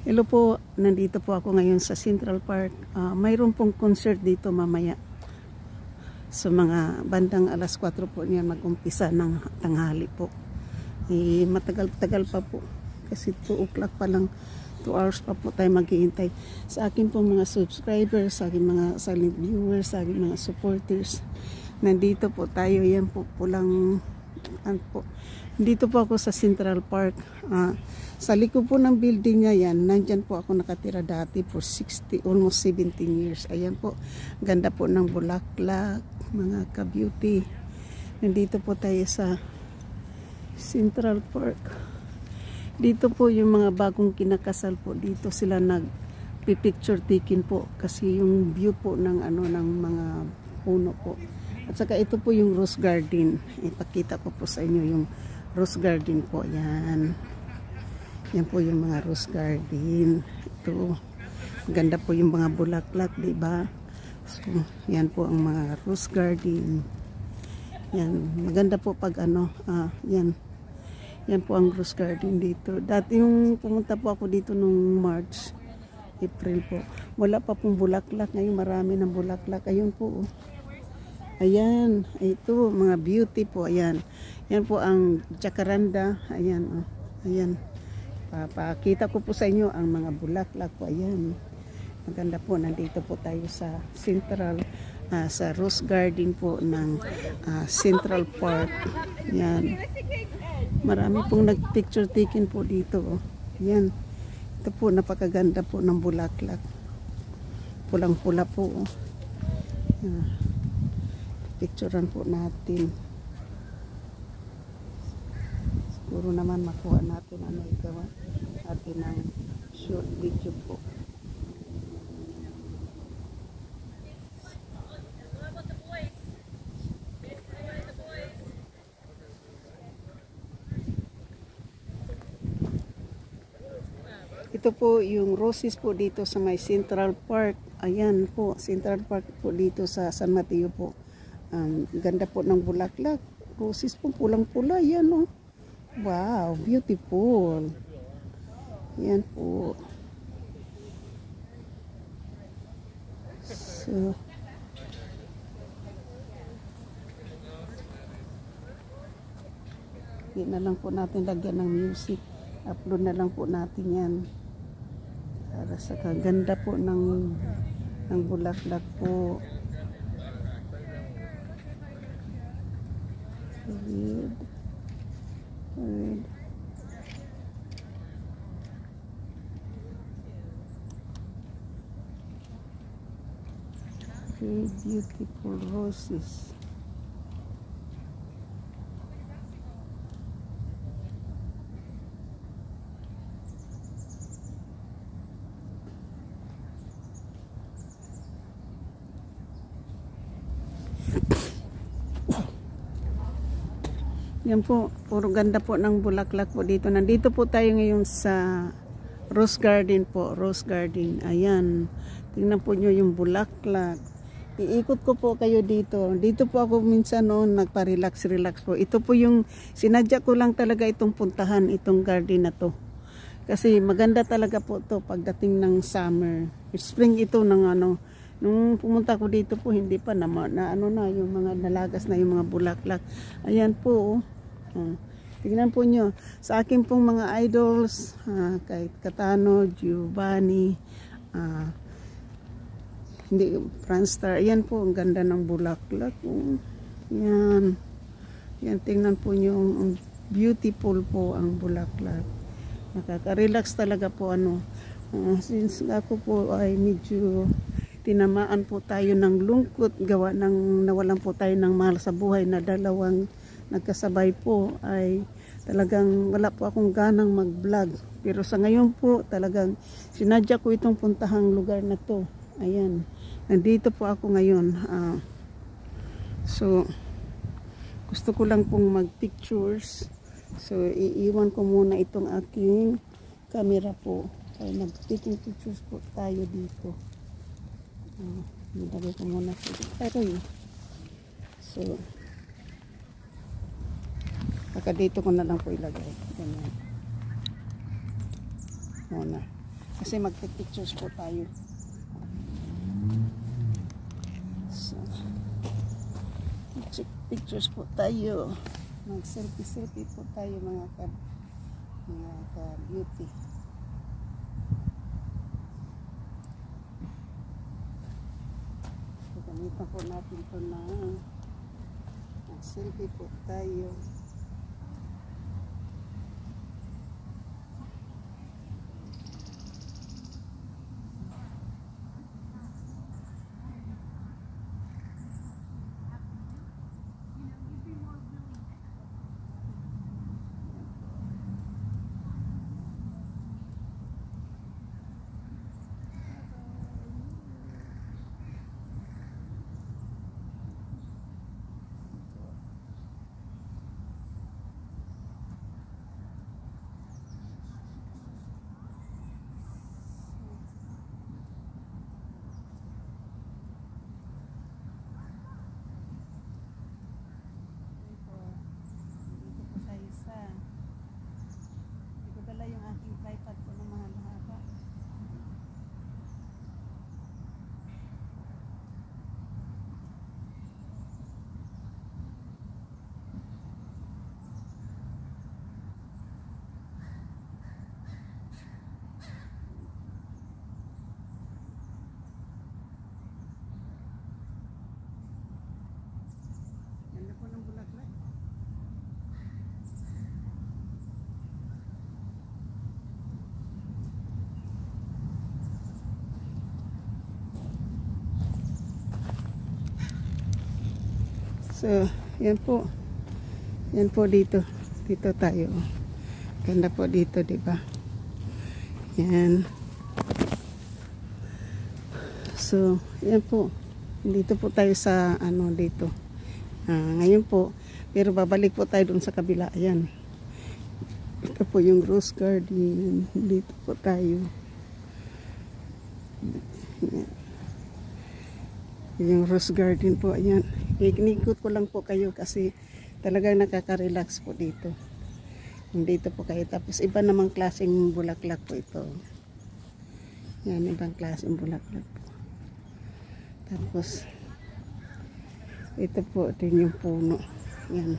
Hello po, nandito po ako ngayon sa Central Park. Mayroon pong concert dito mamaya. Sa mga bandang alas 4 po niyan mag-umpisa ng tanghali po. Matagal-tagal pa po. Kasi 2 o'clock pa lang, 2 hours pa po tayo maghihintay. Sa akin pong mga subscribers, sa akin mga silent viewers, sa akin mga supporters. Nandito po tayo, yan po pulang po. Dito po ako sa Central Park. Sa likod po ng building niya yan, nandyan po ako nakatira dati for 60, almost 17 years. Ayan po, ganda po ng bulaklak, mga ka-beauty. Nandito po tayo sa Central Park. Dito po yung mga bagong kinakasal po, dito sila nag-picture taking po kasi yung view po ng ng mga puno po. At saka ito po yung rose garden. Ipakita ko po sa inyo yung rose garden po. Yan. Yan po yung mga rose garden. Ito. Ganda po yung mga bulaklak, diba? So, yan po ang mga rose garden. Yan. Maganda po pag yan. Yan po ang rose garden dito. Dati yung pumunta po ako dito nung March, April po. Wala pa pong bulaklak. Ngayon marami ng bulaklak. Ayun po. Ayan. Ito, mga beauty po. Ayan. Yan po ang jacaranda. Ayan. Ayan. Papakita ko po sa inyo ang mga bulaklak po. Ayan. Maganda po. Nandito po tayo sa Central, sa Rose Garden po ng Central Park. Ayan. Marami pong nag-picture taken po dito. Ayan. Ito po, napakaganda po ng bulaklak. Pulang-pula po. Picturean po natin. Siguro naman makuha natin ikaw natin ng short video po. Ito po yung roses po dito sa may Central Park. Ayan po, Central Park po dito sa San Mateo po. Ganda po ng bulaklak. Roses po pulang-pula. Yan o. Wow, beautiful. Yan po. So, hindi na lang po natin lagyan ng music. Upload na lang po natin yan. Para sa kaganda po ng bulaklak po. Red. Red. Very beautiful roses. Yan po, puro ganda po ng bulaklak po dito. Nandito po tayo ngayon sa Rose Garden po, Rose Garden. Ayan, tingnan po nyo yung bulaklak. Iikot ko po kayo dito. Dito po ako minsan noon nagpa-relax po. Ito po yung sinadya ko lang talaga itong puntahan, itong garden na to. Kasi maganda talaga po to pagdating ng summer. Spring ito ng nung pumunta ko dito po hindi pa na yung mga nalagas na yung mga bulaklak. Ayan po. Tingnan po nyo. Sa akin pong mga idols, kay Katano, Giovanni, Franstar. Ayan po, ang ganda ng bulaklak. Yan. Yan, tingnan po nyo. Beautiful po ang bulaklak. Nakaka-relax talaga po since ako po ay medyo tinamaan po tayo ng lungkot, gawa ng nawalan po tayo ng mahal sa buhay na dalawang nagkasabay po, ay talagang wala po akong ganang mag-vlog. Pero sa ngayon po, talagang sinadya ko itong puntahang lugar na to. Ayan. Nandito po ako ngayon. So, gusto ko lang pong mag-pictures. So, iiwan ko muna itong aking camera po. Kaya nag-taking pictures po tayo dito. Nilagay ko muna sa ito. So, baka dito ko na lang po ilagay. Ganyan. Muna. Kasi magpipictures po tayo. So, pictures po tayo. Mag-selfie po tayo mga ka-beauty. So, gamitan po natin ito na mag-selfie po tayo. Yung aking tripod ko na mahal-haba. Ganda po ng bulaklak. So, yan po. Yan po dito. Dito tayo. Ganda po dito, di ba? Yan. So, yan po. Dito po tayo sa ano dito. Ngayon po, pero babalik po tayo dun sa kabila. Ayan. Ito po yung rose garden. Dito po tayo. Yan. Yung rose garden po. Ayan. Inikot ko lang po kayo kasi talagang nakaka-relax po dito. Dito po kayo. Tapos iba namang klaseng bulaklak po ito. Yan, ibang klaseng bulaklak po. Tapos ito po din yung puno. Yan.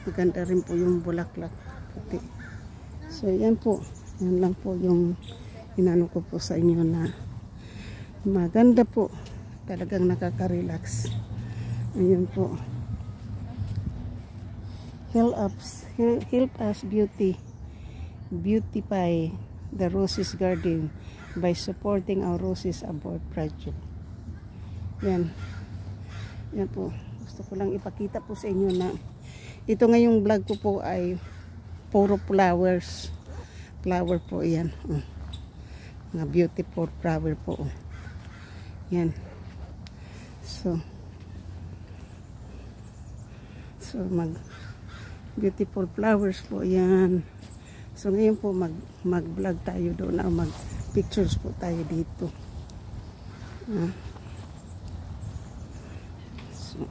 Maganda rin po yung bulaklak puti. So yan po. Yan lang po yung inano ko po sa inyo na maganda po. Talagang nakaka-relax. Ayun po. Help us beautify the Roses Garden by supporting our Roses Abroad project. Yan. Yan po. Gusto ko lang ipakita po sa inyo na ito ngayong vlog ko po ay puro flowers. Flower po yan. Mga beautiful flower po. Yan. So mag beautiful flowers po yan. So ngayon po mag-vlog tayo doon na mag-pictures po tayo dito. So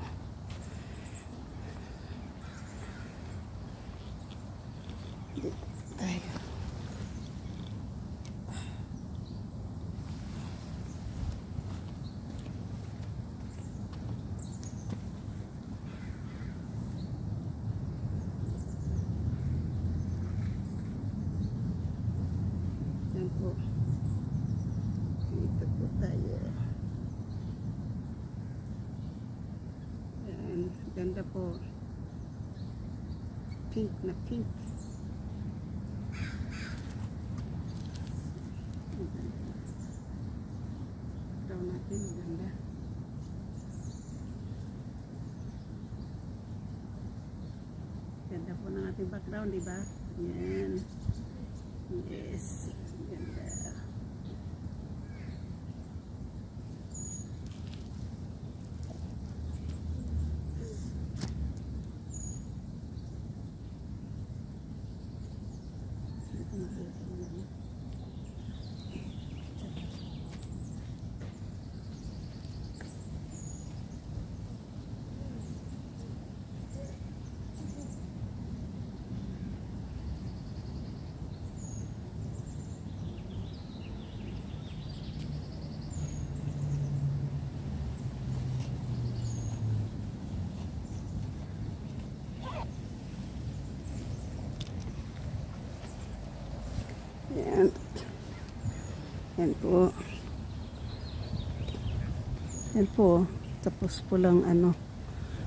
dito tayo. Dito po tayo. Ayan, ganda po. Pink na pink. Ito natin, ganda. Ganda po ng ating background, diba? Ayan. Yes. Ganda. Yan po. Yan po. Tapos pulang ano,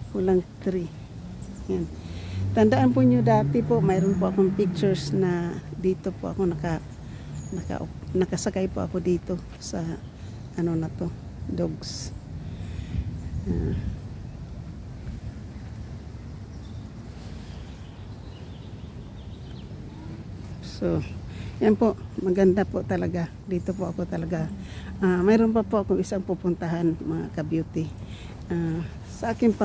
pulang tree. Yan. Tandaan po nyo dati po, mayroon po akong pictures na dito po ako nakasakay po ako dito sa ano na to, dogs. So, yan po, maganda po talaga. Dito po ako talaga. Mayroon pa po akong isang pupuntahan, mga ka-beauty. Sa aking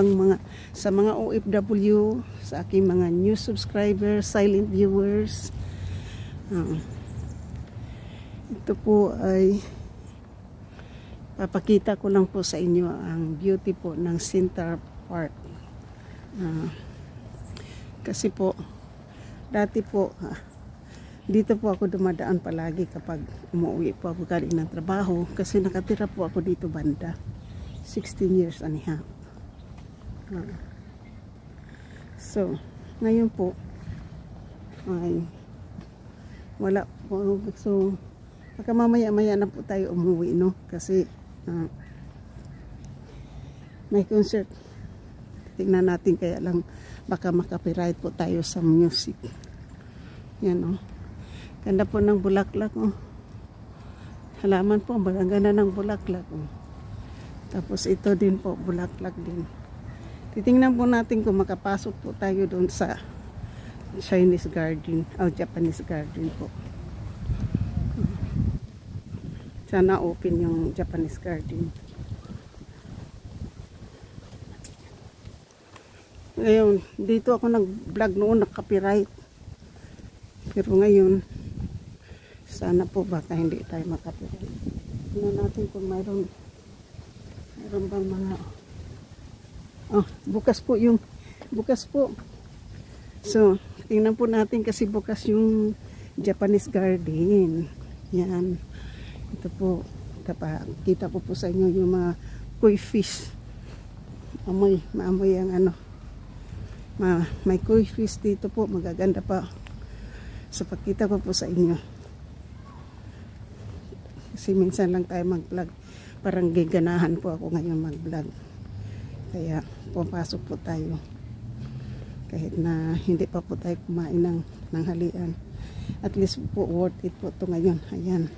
sa mga OFW, sa aking mga new subscribers, silent viewers. Ito po ay papakita ko lang po sa inyo ang beauty po ng Central Park. Kasi po, dati po, dito po ako dumadaan palagi kapag umuwi po ako galing ng trabaho kasi nakatira po ako dito banda 16 years and a half. So ngayon po ay wala po, so baka mamaya na po tayo umuwi, no, kasi may concert. Tingnan natin, kaya lang baka makapiright po tayo sa music. Yan, no. Ganda po ng bulaklak, oh. Halaman po, ang ganda ng bulaklak, oh. Tapos ito din po, bulaklak din. Titingnan po natin kung makapasok po tayo doon sa Chinese garden, o Japanese garden po. Sana open yung Japanese garden. Ngayon, dito ako nag-vlog noon, nag-copyright. Pero ngayon, sana po baka hindi tayo makapiright. Tingnan natin kung mayroon bang mga bukas po. So tingnan po natin kasi bukas yung Japanese garden. Yan, ito po, kita po sa inyo yung mga koi fish. Maamoy ang ano, may koi fish dito po, magaganda pa. So pakita ko po sa inyo. Kasi minsan lang tayo mag-vlog. Parang giganahan po ako ngayon mag-vlog. Kaya pumapasok po tayo. Kahit na hindi pa po tayo kumain ng halian. At least po worth it po ito ngayon. Ayan.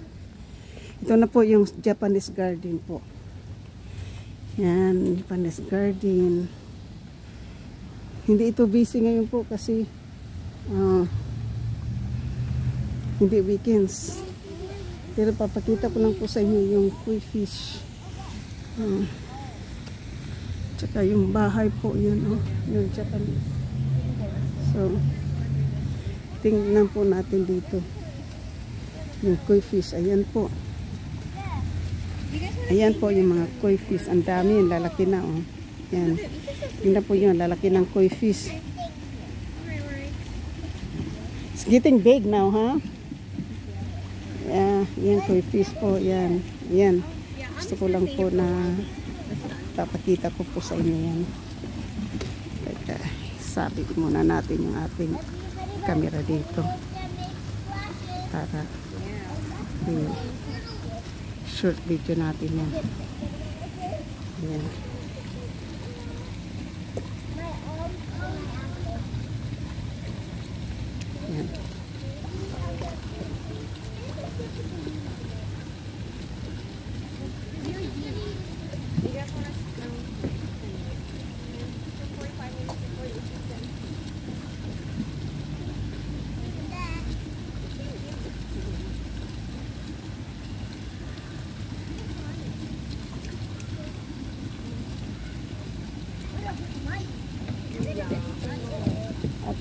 Ito na po yung Japanese garden po. Yan, Japanese garden. Hindi ito busy ngayon po kasi hindi weekends. Pero papakita ko lang po sa inyo yung koi fish. Tsaka yung bahay po yun, yung Japanese. So tingnan po natin dito yung koi fish. Ayan po. Ayan po yung mga koi fish. Ang dami, yung lalaki na, oh. Yan. Tingnan po yung lalaki ng koi fish. It's getting big now, huh? Yeah, yan koi fish po, yan. Yan. Gusto ko lang po na papakita ko po sa inyo yan. Teka, sabit muna natin yung ating camera dito para short video natin yan. Yan. Yan.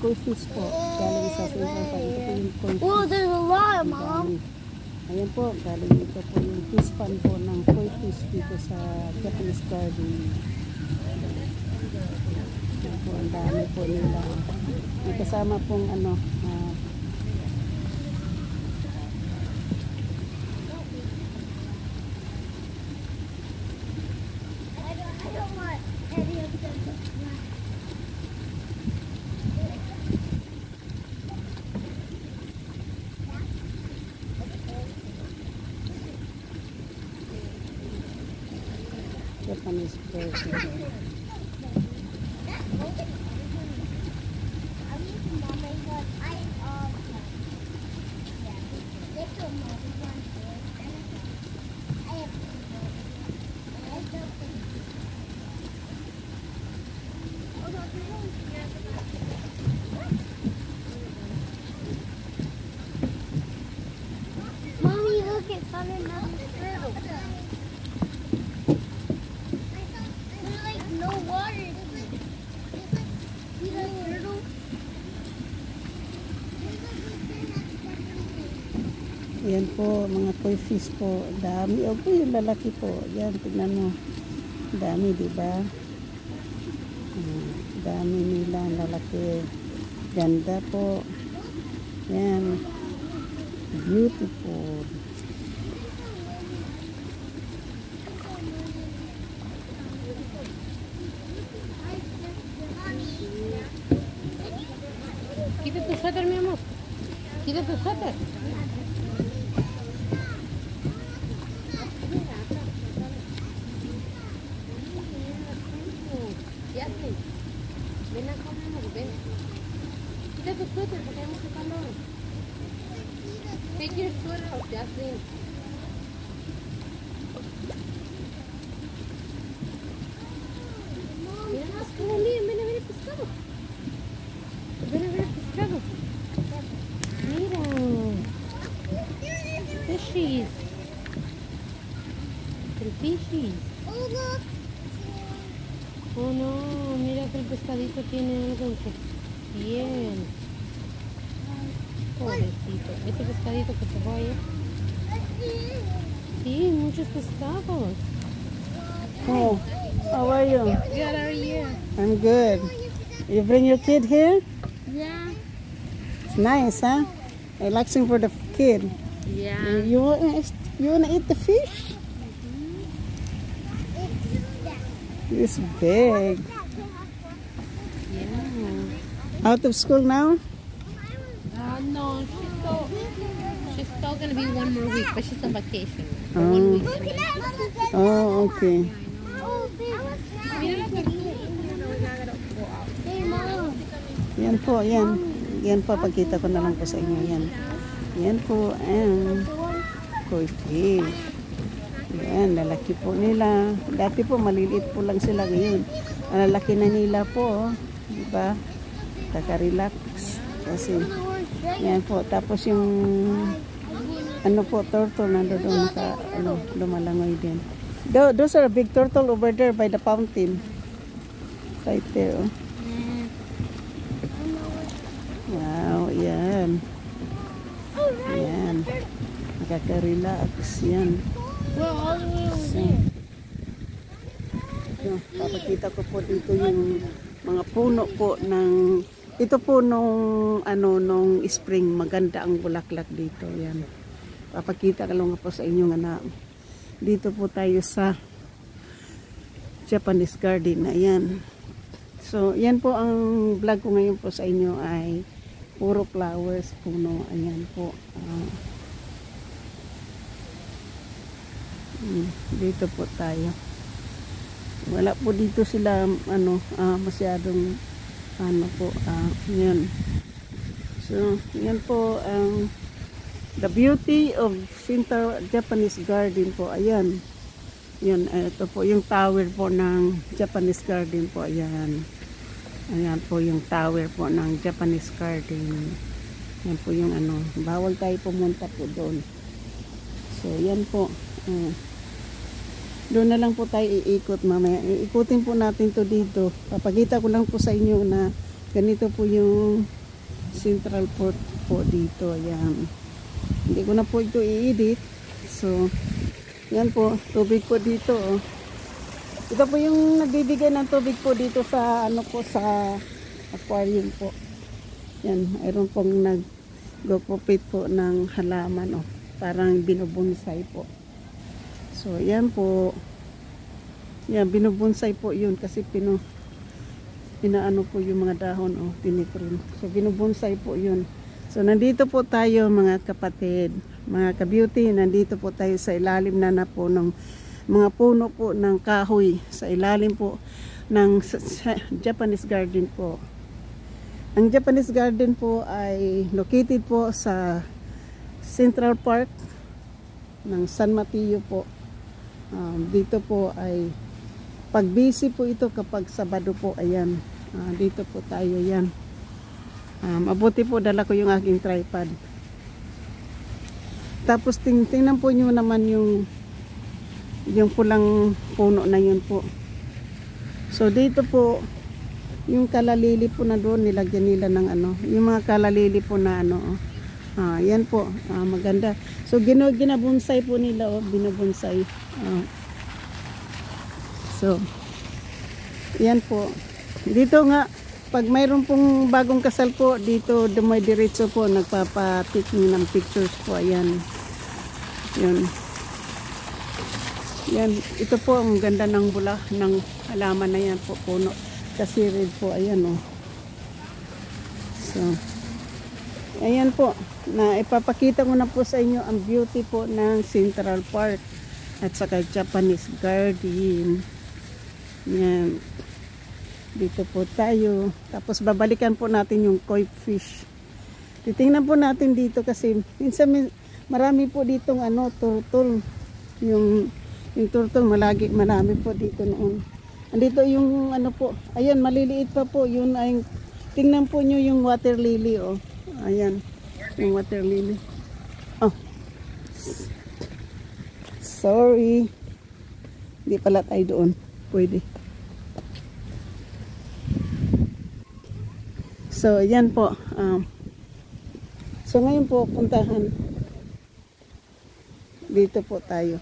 Koi fish po, galing sa Central Park. Ito po yung koi fish. Oh, there's a lot, Mom. Ayan po, galing ito po yung fish pan po ng koi fish dito sa Japanese garden. Ayan po, ang dami po nila. May kasama pong ano, I don't want any of them. Japanese garden. Mommy, look, it's Thunder Mountain turtle. There's like no water. See the turtle? Yan po, mga koi fish po. Dami. O po yung lalaki po. Yan, tignan mo. Dami, di ba? Dami nila, lalaki. Ganda po. Yan. Beautiful. Quita tu suéter, mi amor. Quita tu suéter. Yasmin, ven acá, mi amor, ven. Quita tu suéter porque hay mucho calor. Take your sweater off, Yasmin. Mira más que Liam, ven a ver el pescado. Ven a ver el pescado. Mira. Fishies. El fishies. Oh, look. Oh no, mira que el pescadito tiene algo en su piel. Pobrecito. Este pescadito que se vaya. Sí, muchos pescados. Oh, how are you? Good, how are you? I'm good. You bring your kid here? Yeah. It's nice, huh? Relaxing for the kid. Yeah. You wanna eat the fish? It's big. Yeah. Out of school now? No, she's still gonna be 1 more week, but she's on vacation for Oh. 1 week. Oh, okay. Hey, Mom. Yan po, yan. Yan po, pagkita ko na lang po sa inyo. Yan. Yan po, koi fish. Yan, lalaki po nila. Dati po, maliliit po lang sila ngayon. Ang lalaki na nila po, diba? Taka-relax. Kasi, yan po. Tapos yung, ano po, turtle nandoon naka, lumalangoy din. Those are a big turtle over there by the fountain. Right there, oh. Wow, yan. Yan. Nakaka-relax yan. We're all the way over So, there. ito, papakita ko po dito yung mga puno po ng ito po nung nung spring, maganda ang bulaklak dito. Yan. Papakita ko lang po sa inyo na dito po tayo sa Japanese garden na yan. So, yan po ang vlog ko ngayon po sa inyo ay puro flowers, puno. Ayan po. Dito po tayo. Wala po dito sila masyadong yan. So, yan po the beauty of Central Japanese Garden po. Ayan. Yan, ito po yung tower po ng Japanese Garden po. Ayan. Ayan po yung tower po ng Japanese Garden. Yan po yung bawal tayo pumunta po doon. So, yan po. Doon na lang po tayo iikot mamaya. Iikutin po natin to dito. Papakita ko lang po sa inyo na ganito po yung Central Port po dito. Ayan. Hindi ko na po ito i-edit. So, yan po. Tubig po dito. Oh. Ito po yung nagbibigay ng tubig po dito sa sa aquarium po. Yan. Mayroon pong nag-gopopit po ng halaman. Oh. Parang binubonsai po. So, yan po. Yan, binubonsai po yun kasi pinaano po yung mga dahon, piniprin. So, binubonsai po yun. So, nandito po tayo mga kapatid, mga ka-beauty, nandito po tayo sa ilalim na po ng mga puno po ng kahoy sa ilalim po ng Japanese garden po. Ang Japanese garden po ay located po sa Central Park ng San Mateo po. Dito po ay pag busy po ito kapag Sabado po, ayan. Dito po tayo yan. Mabuti po dala ko yung aking tripod. Tapos tingnan po nyo naman yung pulang puno na yun po. So dito po yung kalalili po na doon, nilagyan nila ng ano, yung mga kalalili po na ano, yan po, maganda. So ginabonsai po nila, binabonsai. So yan po. Dito nga pag mayroon pong bagong kasal po dito, dumidiretso po nagpapatik ng pictures po, ayan. Yun. Yan, ito po ang ganda ng bula ng halaman na yan po, puno. Kasi red po, ayan o. So, ayan po, na ipapakita ko na po sa inyo ang beauty po ng Central Park at saka Japanese Garden. Yan. Dito po tayo. Tapos babalikan po natin yung koi fish. Titingnan po natin dito kasi minsan marami po ditong ano, turtle. Yung turtle marami po dito noon. Andito yung ano po, ayan, maliliit pa po. Yun ay, tingnan po nyo yung water lily, oh. Ayan, yung water lily. Oh. Sorry. Hindi pala tayo doon. Pwede. So, yan po. So, ngayon po, puntahan. Dito po tayo.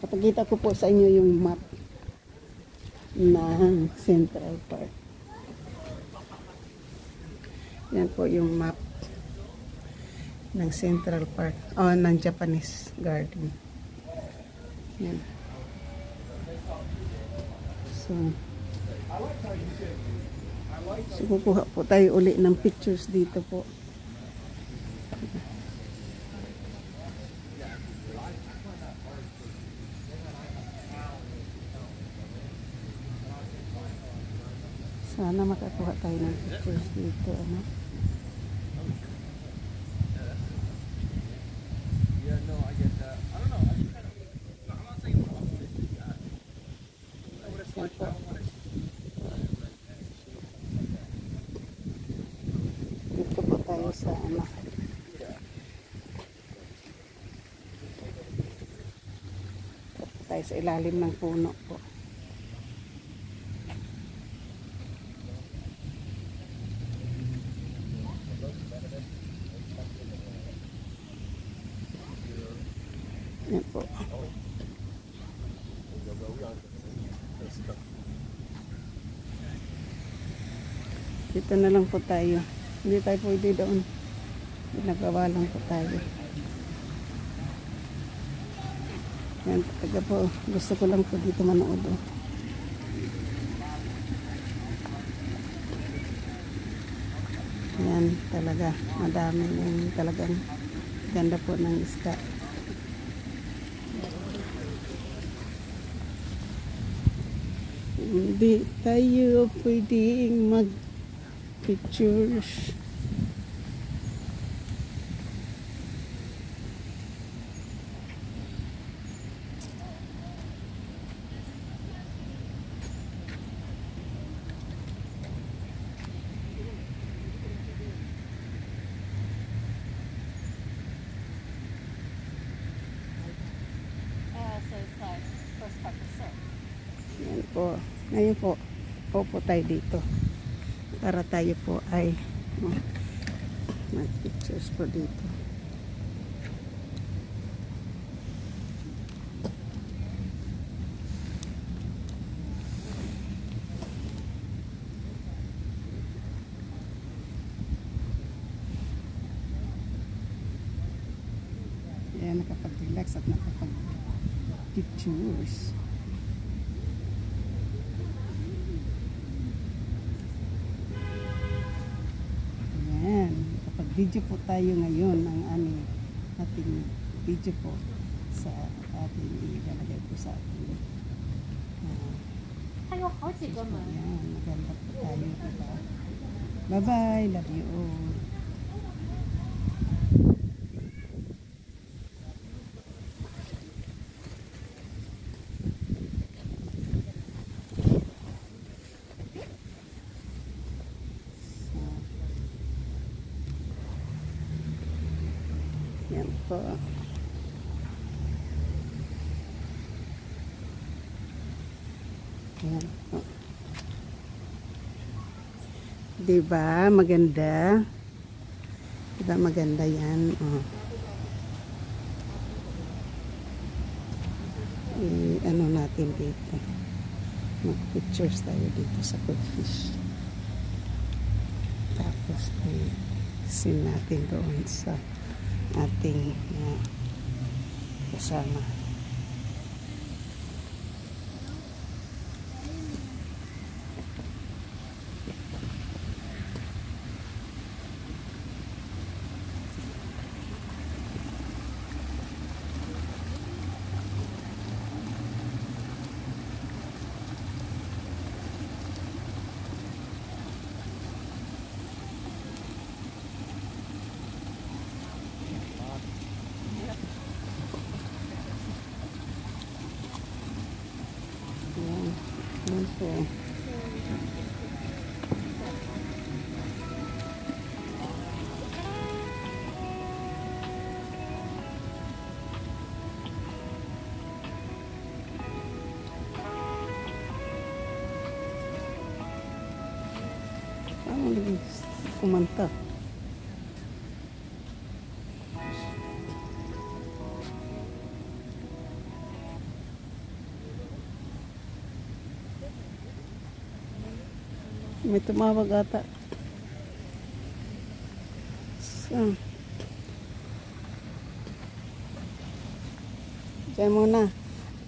Papakita ko po sa inyo yung map ng Central Park. Yan po yung map ng Central Park. Ng Japanese Garden. Yan. So kukuha po tayo uli ng pictures dito po. Sana makakuha tayo ng pictures dito, ano? Dito po tayo sa ano. Dito tayo sa ilalim ng puno po. Yan po. Dito na lang po tayo. Hindi tayo pwede doon. Nagawa lang po tayo. Yan, talaga po. Gusto ko lang po dito manood. Oh. Yan, talaga. Madami yung talagang ganda po ng isda. Hindi tayo pwedeng mag-pictures. Yan po. Ngayon po, po tayo dito. Para tayo po ay mag-pictures po dito. Ayan, nakapag-relax at nakapag-pictures. Ayan, kapag-video po tayo ngayon ng aming ating video po sa ating ilalagay po sa ating 还有好几个门。 Ayan, maganda po tayo, diba? Bye-bye. Love you all. Yan po. Yan po. Diba? Maganda. Diba maganda yan? Oh. Ano natin dito. Mag-pictures tayo dito sa goldfish. Tapos sin natin doon sa ating kasama. Yan po. Paano naging kumanta? May tumawag ata. So, diyan muna.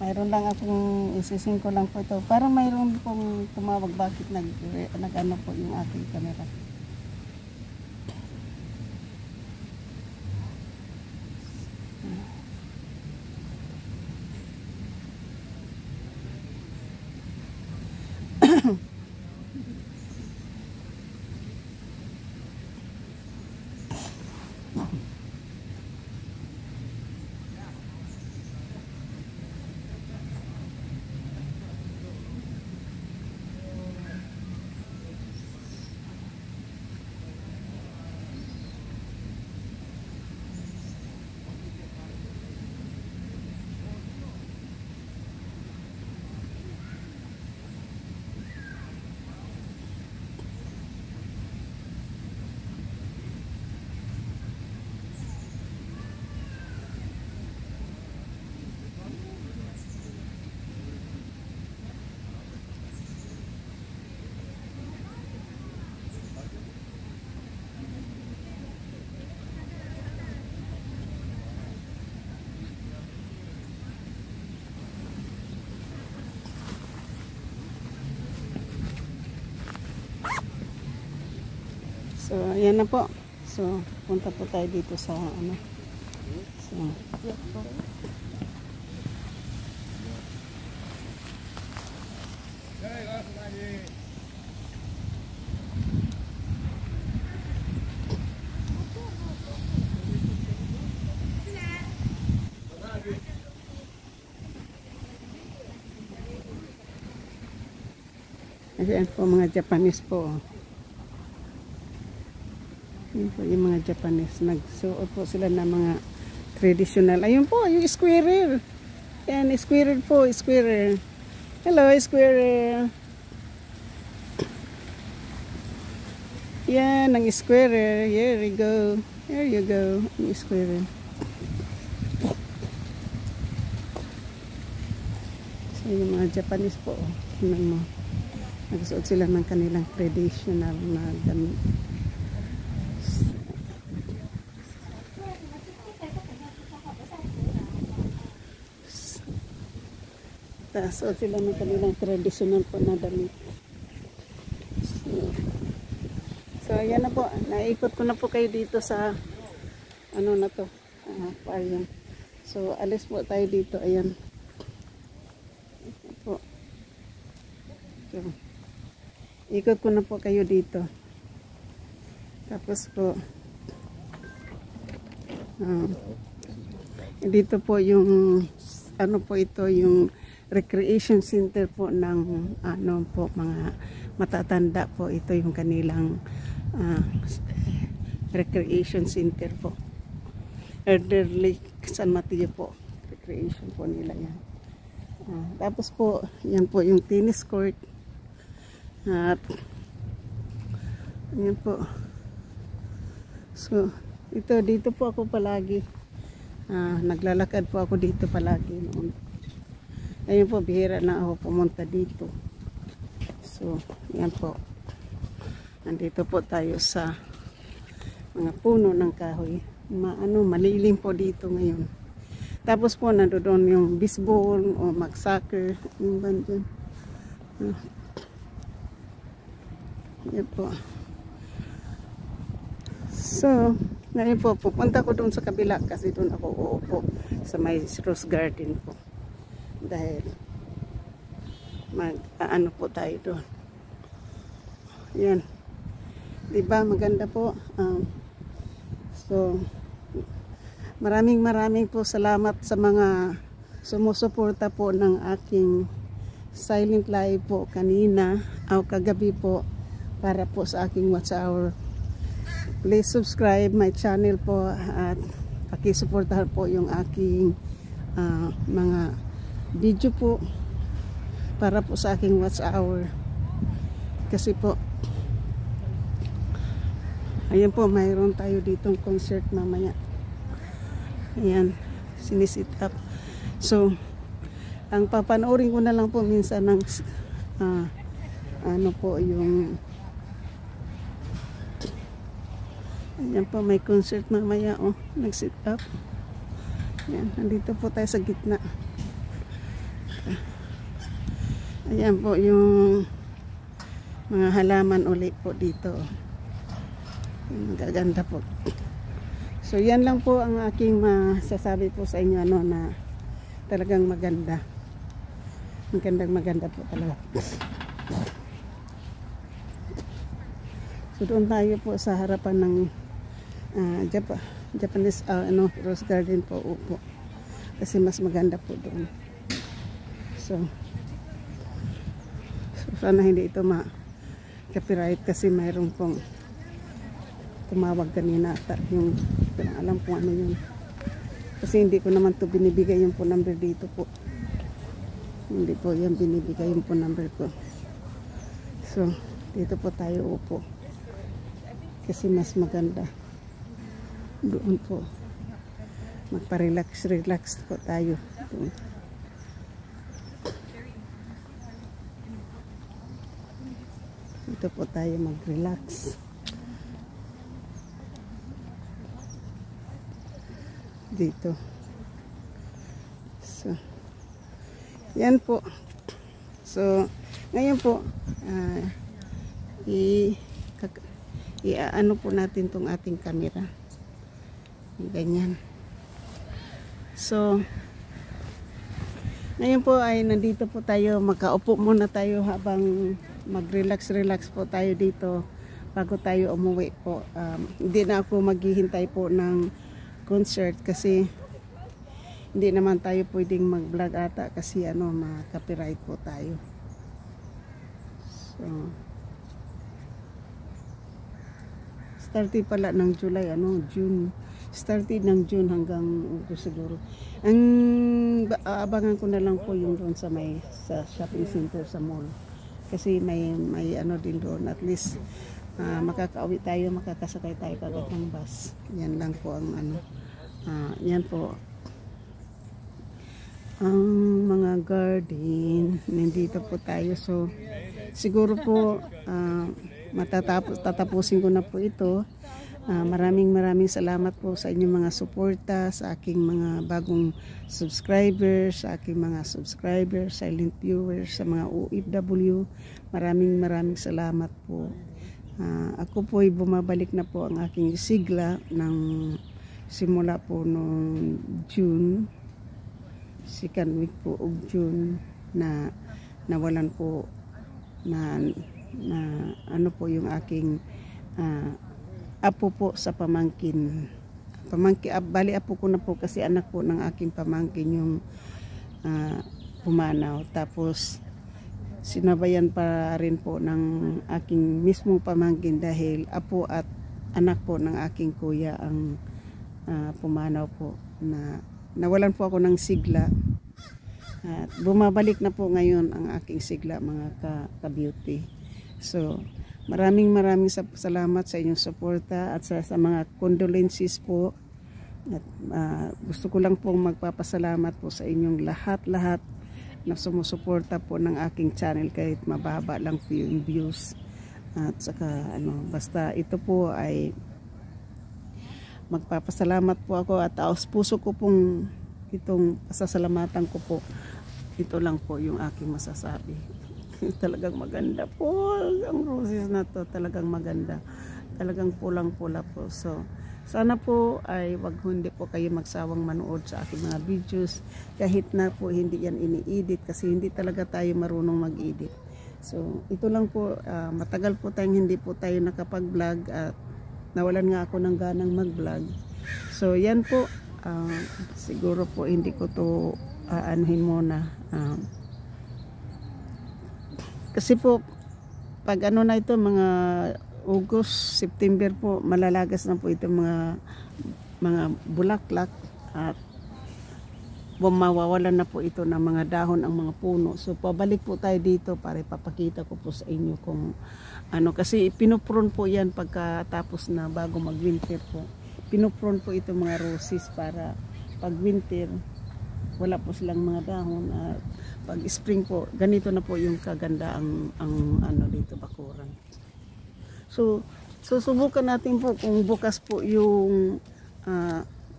Mayroon lang akong isising ko lang po ito. Parang mayroon pong tumawag. Bakit nag-ano po yung aking camera. So, ayan na po. So, punta po tayo dito sa ano. So, ayan po mga Japanese po. Yun po yung mga Japanese. Nagsuot po sila ng mga traditional. Ayun po, yung squirrel. Yan, squirrel po, squirrel. Hello, squirrel. Yan, ang squirrel. Here we go. Here you go, ang squirrel. So, yung mga Japanese po, tingnan mo. Nagsuot sila ng kanilang traditional na damit. Suot sila ng kanilang traditional po na damit. So ayan na po. Naikot ko na po kayo dito sa ano na to. aquarium. So alis po tayo dito. Ayan po. So, ikot ko na po kayo dito. Tapos po dito po yung ano po ito, yung recreation center po ng ano po, mga matatanda po. Ito yung kanilang recreation center po. Elderly San Mateo po. Recreation po nila yan. Tapos po, yan po yung tennis court. At yan po. So, dito po ako palagi. Naglalakad po ako dito palagi noon. Ayun po, bihira na ako pumunta dito. So, yan po. Nandito po tayo sa mga puno ng kahoy. Malilim po dito ngayon. Tapos po, nandoon yung baseball o mag-soccer. Yung bandyan. Yan po. So, ngayon po, pupunta ko doon sa kabila kasi doon ako uupo sa may rose garden po. Dahil ano po tayo doon. Yan. Diba? Maganda po. So, maraming po salamat sa mga sumusuporta po ng aking silent live po kanina o kagabi po para po sa aking watch hour. Please subscribe my channel po at pakisuportahan po yung aking mga video po para po sa aking watch hour. Kasi po ayan po, mayroon tayo ditong concert mamaya. Ayan, sinisit up. So, ang papanoorin ko na lang po minsan ng ano po yung ayan po, may concert mamaya. Oh, nag-sit up. Ayan, nandito po tayo sa gitna. Ayan po yung mga halaman ulit po dito. Magaganda po. So yan lang po ang aking masasabi po sa inyo, ano, na talagang maganda. Maganda po talaga. So doon tayo po sa harapan ng Japanese rose garden po, upo. Kasi mas maganda po doon. So sana hindi ito ma-copyright kasi mayroon pong tumawag kanina at yung alam kung ano yun. Kasi hindi ko naman to binibigay yung phone number dito po. Hindi po yan binibigay yung phone number ko. So, dito po tayo upo. Kasi mas maganda. Doon po. Magpa-relax po tayo. Doon. Dito po tayo mag-relax. Dito. So, yan po. So, ngayon po, ano po natin tong ating camera. Ganyan. So, ngayon po ay nandito po tayo. Magkaupo muna tayo habang mag-relax po tayo dito bago tayo umuwi po. Hindi na ako maghihintay po ng concert kasi hindi naman tayo pwedeng mag-vlog ata kasi ma-copyright po tayo. So, started pala ng July, June. Started ng June hanggang August siguro. Ang abangan ko na lang po yung doon sa shopping center sa mall. Kasi may din doon, at least makakauwi tayo, makakasakay tayo kagad ng bus. Yan lang po ang yan po ang mga garden. Nandito po tayo. So siguro po tatapusin ko na po ito. Maraming salamat po sa inyong mga suporta, sa aking mga bagong subscribers, sa aking mga subscribers, silent viewers, sa mga OFW. Maraming salamat po. Ako po ay bumabalik na po ang aking sigla ng simula po nung June, second week po of June, na nawalan po na ano po yung aking apo po sa pamangkin. Bali apo ko na po kasi anak po ng aking pamangkin yung pumanaw. Tapos sinabayan pa rin po ng aking mismong pamangkin dahil apo at anak po ng aking kuya ang pumanaw po. Nawalan po ako ng sigla. At bumabalik na po ngayon ang aking sigla, mga ka-beauty. So, maraming salamat sa inyong suporta at sa mga condolences po. At gusto ko lang pong magpapasalamat po sa inyong lahat na sumusuporta po ng aking channel kahit mababa lang po yung views. At saka basta ito po ay magpapasalamat po ako at taos puso ko pong itong pasasalamatan ko po. Ito lang po yung aking masasabi. Talagang maganda po ang roses na to, talagang maganda, talagang pulang-pula po. So sana po ay hindi po kayo magsawang manood sa aking mga videos, kahit na po hindi yan ini-edit kasi hindi talaga tayo marunong mag-edit. So ito lang po, matagal po tayong hindi po tayo nakapag-vlog at nawalan nga ako ng ganang mag-vlog. So yan po, siguro po hindi ko to anuhin muna. Kasi po pag na ito mga August, September po malalagas na po ito mga bulaklak at mawawalan na po ito ng mga dahon ang mga puno. So pabalik po tayo dito para ipapakita ko po sa inyo kung kasi pinupron po yan pagkatapos na bago mag winter po. Pinupron po ito mga roses para pag winter wala po silang mga dahon at pag spring po ganito na po yung kaganda ang dito bakuran. So susubukan natin po kung bukas po yung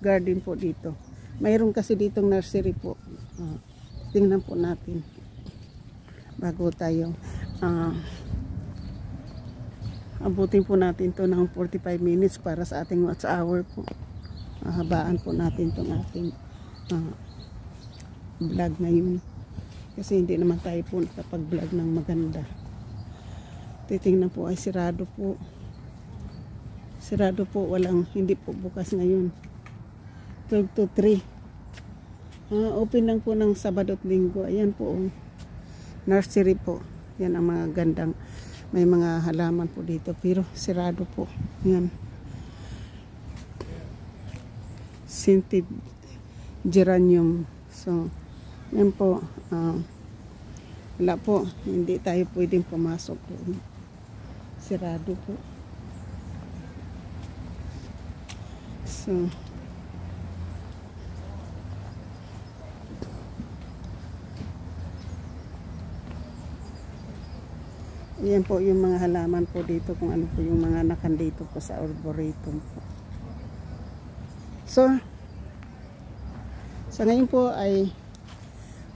garden po dito. Mayroon kasi ditong nursery po. Tingnan po natin bago tayo abutin po natin to ng 45 minutes para sa ating watch hour po. Habaan po natin tong ating vlog ngayon kasi hindi naman tayo po nakapag-vlog ng maganda. Titingnan po ay sirado po, hindi po bukas ngayon. 12 to 3 open lang po ng Sabado at Linggo. Ayan po nursery po, yan ang mga gandang, may mga halaman po dito pero sirado po. Yan, scented geranium. So yan po, wala po, hindi tayo pwedeng pumasok doon, sirado po. So yan po yung mga halaman po dito, kung ano po yung mga nakandito po sa arboretum po. So sa ngayon po ay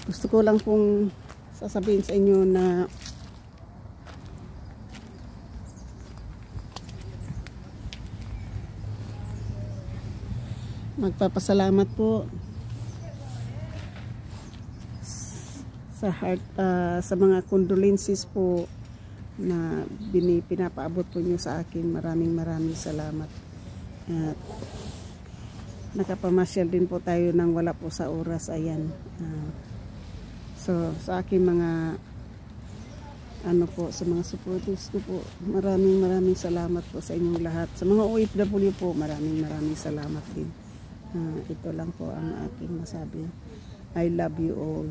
gusto ko lang pong sasabihin sa inyo na magpapasalamat po sa heart, sa mga condolences po na pinapaabot po nyo sa akin. Maraming salamat. At nakapamasyal din po tayo nang wala po sa oras. Ayan. So sa aking mga sa mga supporters ko po, maraming salamat po sa inyong lahat. Sa mga OFW po, maraming salamat din. Ito lang po ang aking masabi. I love you all.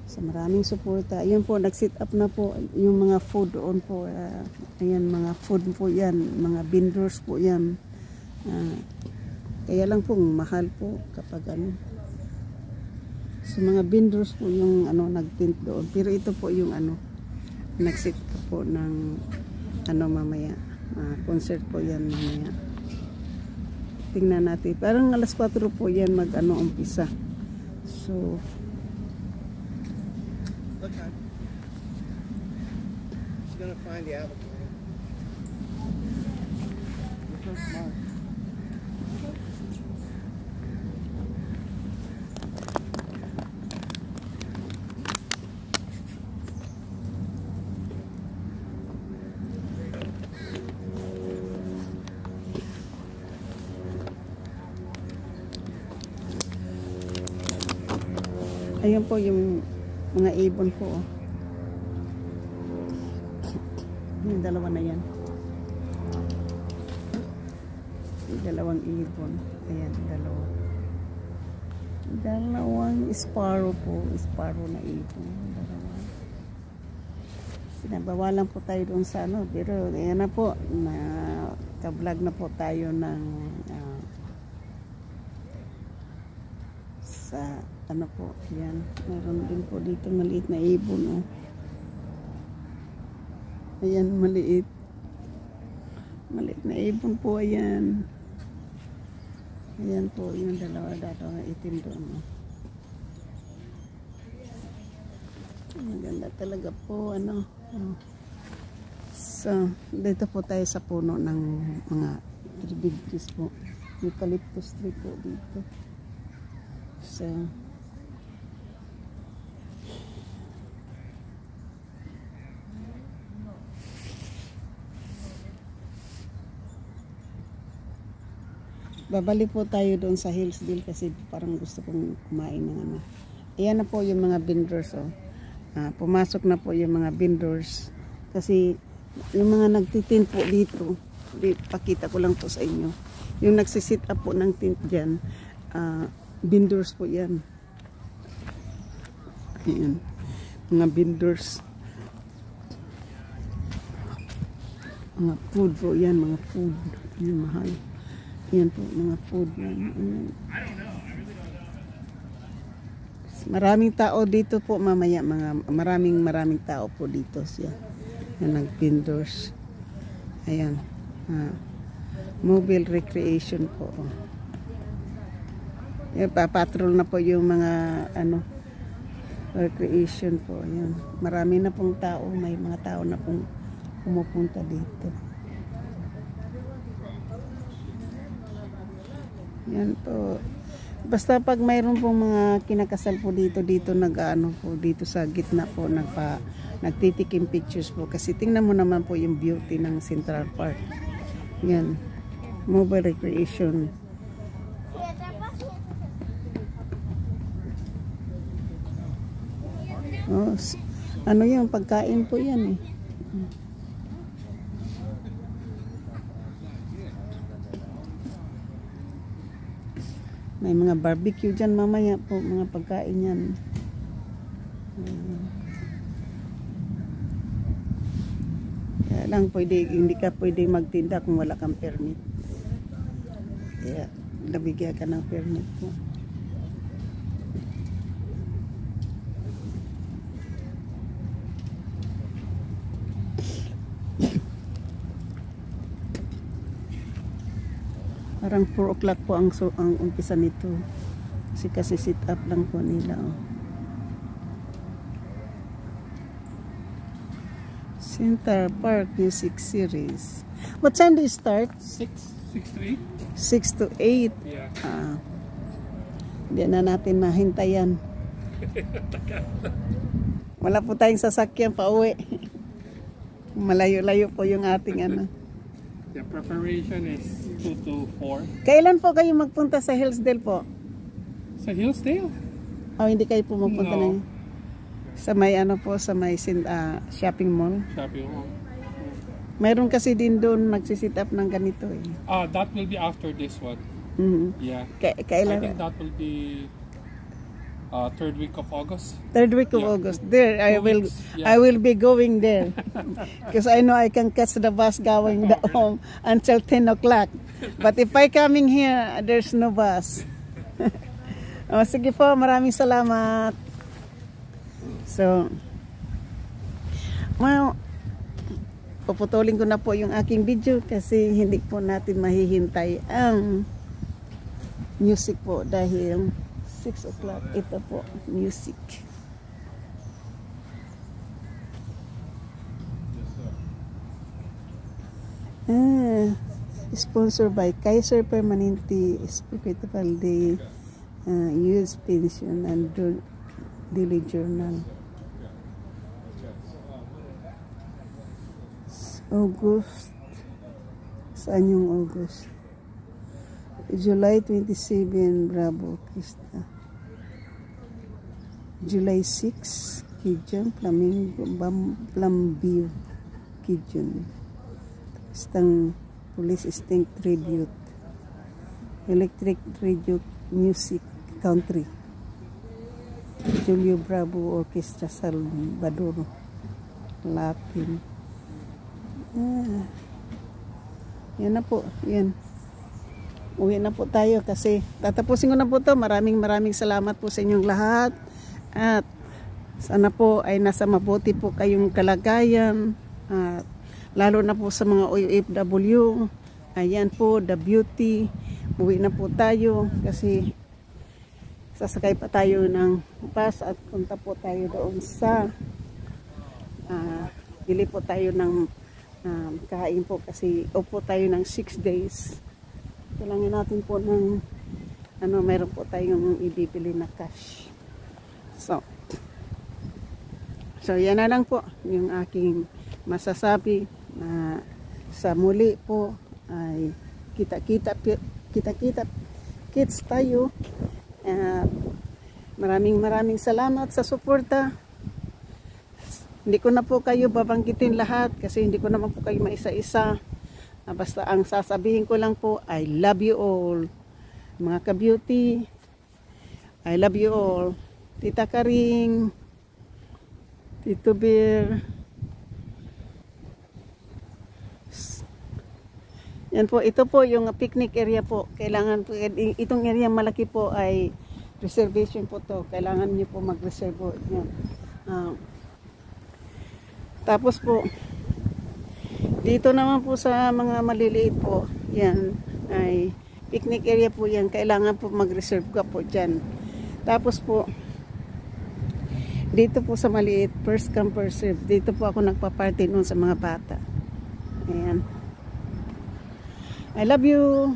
Sa maraming suporta. Ayan po, nag-set up na po yung mga food doon po. Ayan, mga food po yan, mga vendors po yan. Kaya lang po mahal po kapag so mga vendors po yung nag-tint doon. Pero ito po yung nag-set up po ng mamaya. Concert po yan mamaya. Tingnan natin. Parang alas 4 po yan umpisa. So okay. She's gonna find the apple. Your first mark. Ayun po yung mga ibon po. Oh. Yung dalawa na yan. Yung dalawang ibon. Ayan, dalawa. Dalawang sparrow po. Sparrow na ibon. Dalawa. Sinabawalan po tayo doon sa ano. Pero ayan na po. Ka-vlog na po tayo ng sa ano po. Ayan. Meron din po dito maliit na ibon. Oh. Ayan, maliit. Maliit na ibon po. Ayan. Ayan po, yung dalawa itim doon. Maganda talaga po, ano. So, dito po tayo sa puno ng mga big trees po. Eucalyptus tree po dito. So, babalik po tayo doon sa Hillsdale kasi parang gusto kong kumain ng ano. Ayan na po yung mga vendors. Oh. Pumasok na po yung mga vendors. Kasi yung mga nagtitin po dito, pakita ko lang po sa inyo. Yung nagsisit up po ng tint dyan, vendors po yan. Ayan. Mga vendors. Mga food po yan, mga food. Yung mahal. Yan po, mga food yan. Maraming tao dito po mamaya, maraming tao po dito siya. Yan, nag-vendors. Ayan. Mobile recreation po. Yan, patrol na po yung mga ano, recreation po. Yan. Marami na pong tao, may mga tao na pong pumupunta dito. Yan po. Basta pag mayroon pong mga kinakasal po dito nag-ano po dito sa gitna po nagtitikim pictures po kasi tingnan mo naman po yung beauty ng Central Park. Yan. Mobile recreation. Oh, ano yan? Pagkain po yan eh. May mga barbecue dyan mamaya po, mga pagkain yan. Kaya lang hindi ka pwede magtinda kung wala kang permit. Kaya nabigyan ka ng permit po. Parang 4 o'clock po ang umpisa nito. Kasi sit up lang po nila. Oh. Central Park Music Series. What time do you start? 6:03. 6 to 8. Yeah. Hindi na natin mahintayan. Wala po tayong sasakyan pa uwi. Malayo-layo po yung ating ano. The preparation is 2 to 4. Kailan po kayo magpunta sa Hillsdale po? Sa Hillsdale? Oh, hindi kayo pumupunta na sa may ano po, sa may shopping mall? Shopping mall. Mayroon kasi din doon magsisit up ng ganito eh. That will be after this one. Mm-hmm. Yeah. Kailan? I think that will be 3rd week of August. 3rd week of August. There, I will be going there. Because I know I can catch the bus going home until 10 o'clock. But if I coming here, there's no bus. Sige po, maraming salamat. So, well, puputulin ko na po yung aking video kasi hindi po natin mahihintay ang music po dahil 6 o'clock. Ito po, music. Sponsored by Kaiser Permanente Spiritual Day, US Pension and Daily Journal. August. Saan yung August? July 27, Bravo, Krista. July 6, Kijon, Flamingo, Plumview, Kijon. Stang Police Sting Tribute. Electric Tribute Music Country. Julio Bravo Orchestra Salvador. Latin. Yan na po. Yan. Uwi na po tayo kasi tatapusin ko na po to. Maraming salamat po sa inyong lahat. At sana po ay nasa mabuti po kayong kalagayan. At lalo na po sa mga OFW. Ayan po, the beauty. Uwi na po tayo kasi sasakay pa tayo ng bus at punta po tayo doon sa bili po tayo ng kain po kasi upo tayo ng 6 days. Kailangan natin po ng meron po tayong ibibili na cash. So yan na lang po yung aking masasabi na sa muli po ay kita-kita kids tayo. Maraming salamat sa suporta. Hindi ko na po kayo babanggitin lahat kasi hindi ko naman po kayo maisa-isa. Basta ang sasabihin ko lang po, I love you all. Mga ka-beauty, I love you all. Tita Karing, Tito Bear. Yan po, ito po yung picnic area po. Kailangan po, itong area malaki po ay reservation po to. Kailangan niyo po mag-reserve po. Yan. Tapos po, dito naman po sa mga maliliit po, yan ay picnic area po yan. Kailangan po mag-reserve ka po dyan. Tapos po, dito po sa maliit, first come first serve. Dito po ako nagpa-party noon sa mga bata. Ayan. I love you.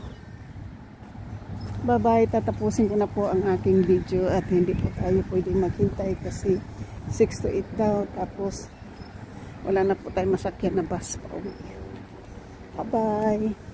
Bye-bye. Tatapusin ko na po ang aking video at hindi po tayo pwedeng maghintay kasi 6 to 8 daw. Tapos, wala na po tayo masakyan na bus pa uwi. Bye-bye.